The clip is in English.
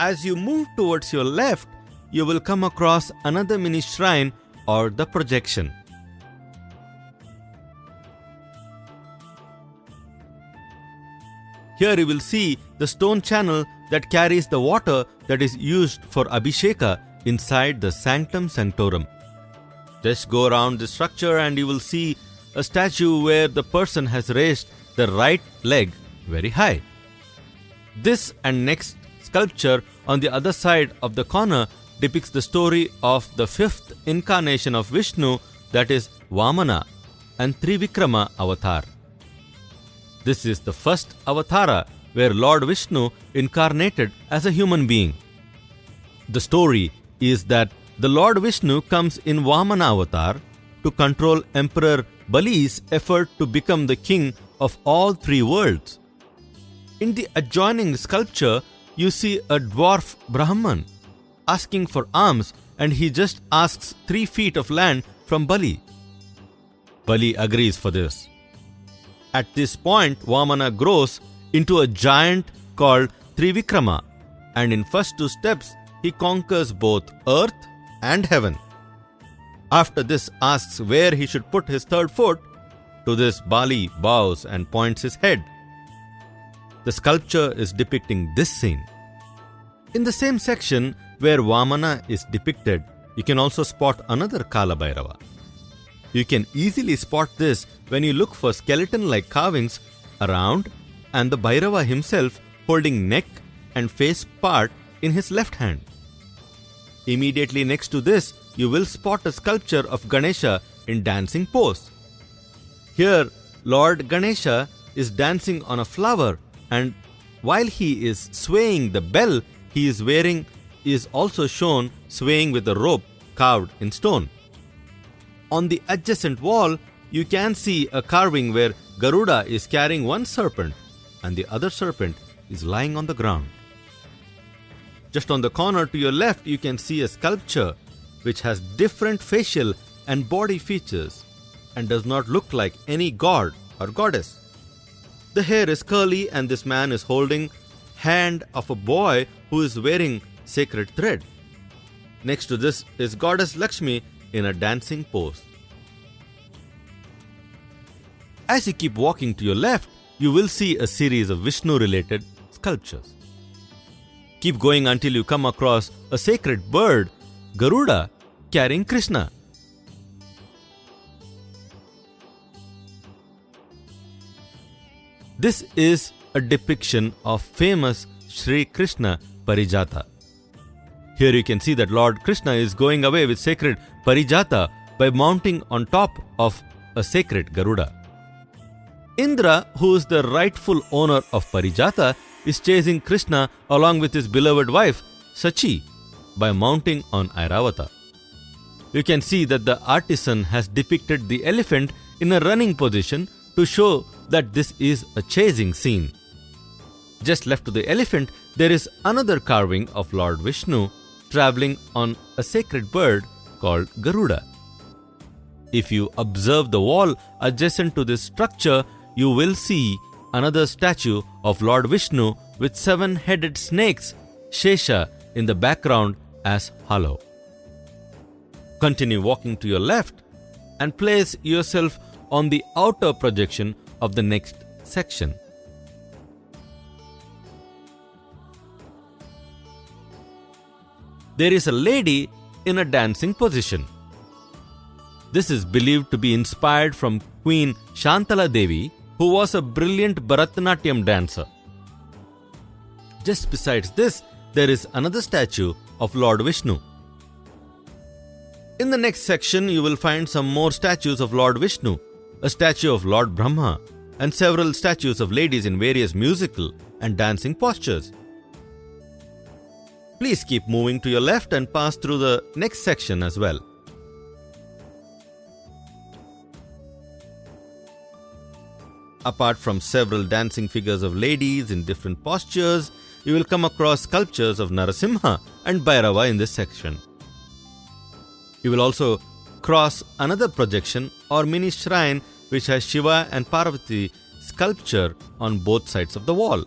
As you move towards your left, you will come across another mini shrine or the projection. Here you will see the stone channel that carries the water that is used for Abhisheka inside the Sanctum Sanctorum. Just go around the structure and you will see a statue where the person has raised the right leg very high. This and next sculpture on the other side of the corner depicts the story of the fifth incarnation of Vishnu, that is Vamana and Trivikrama avatar. This is the first avatara where Lord Vishnu incarnated as a human being. The story is that the Lord Vishnu comes in Vamana avatar to control Emperor Bali's effort to become the king of all three worlds. In the adjoining sculpture, you see a dwarf Brahman asking for alms, and he just asks 3 feet of land from Bali. Bali agrees for this. At this point, Vamana grows into a giant called Trivikrama, and in first 2 steps, he conquers both earth and heaven. After this asks where he should put his 3rd foot. To this, Bali bows and points his head. The sculpture is depicting this scene. In the same section where Vamana is depicted, you can also spot another Kala Bhairava. You can easily spot this when you look for skeleton-like carvings around and the Bhairava himself holding neck and face part in his left hand. Immediately next to this, you will spot a sculpture of Ganesha in dancing pose. Here, Lord Ganesha is dancing on a flower, and while he is swaying, the bell he is wearing is also shown swaying with a rope carved in stone. On the adjacent wall, you can see a carving where Garuda is carrying one serpent and the other serpent is lying on the ground. Just on the corner to your left, you can see a sculpture which has different facial and body features and does not look like any god or goddess. The hair is curly and this man is holding hand of a boy who is wearing sacred thread. Next to this is Goddess Lakshmi in a dancing pose. As you keep walking to your left, you will see a series of Vishnu-related sculptures. Keep going until you come across a sacred bird, Garuda, carrying Krishna. This is a depiction of famous Sri Krishna Parijata. Here you can see that Lord Krishna is going away with sacred Parijata by mounting on top of a sacred Garuda. Indra, who is the rightful owner of Parijata, is chasing Krishna along with his beloved wife, Sachi, by mounting on Airavata. You can see that the artisan has depicted the elephant in a running position to show that this is a chasing scene. Just left to the elephant, there is another carving of Lord Vishnu traveling on a sacred bird called Garuda. If you observe the wall adjacent to this structure, you will see another statue of Lord Vishnu with 7-headed snakes, Shesha, in the background as hollow. Continue walking to your left and place yourself on the outer projection of the next section. There is a lady in a dancing position. This is believed to be inspired from Queen Shantala Devi, who was a brilliant Bharatanatyam dancer. Just besides this, there is another statue of Lord Vishnu. In the next section, you will find some more statues of Lord Vishnu, a statue of Lord Brahma, and several statues of ladies in various musical and dancing postures. Please keep moving to your left and pass through the next section as well. Apart from several dancing figures of ladies in different postures, you will come across sculptures of Narasimha and Bhairava in this section. You will also cross another projection or mini shrine which has Shiva and Parvati sculpture on both sides of the wall.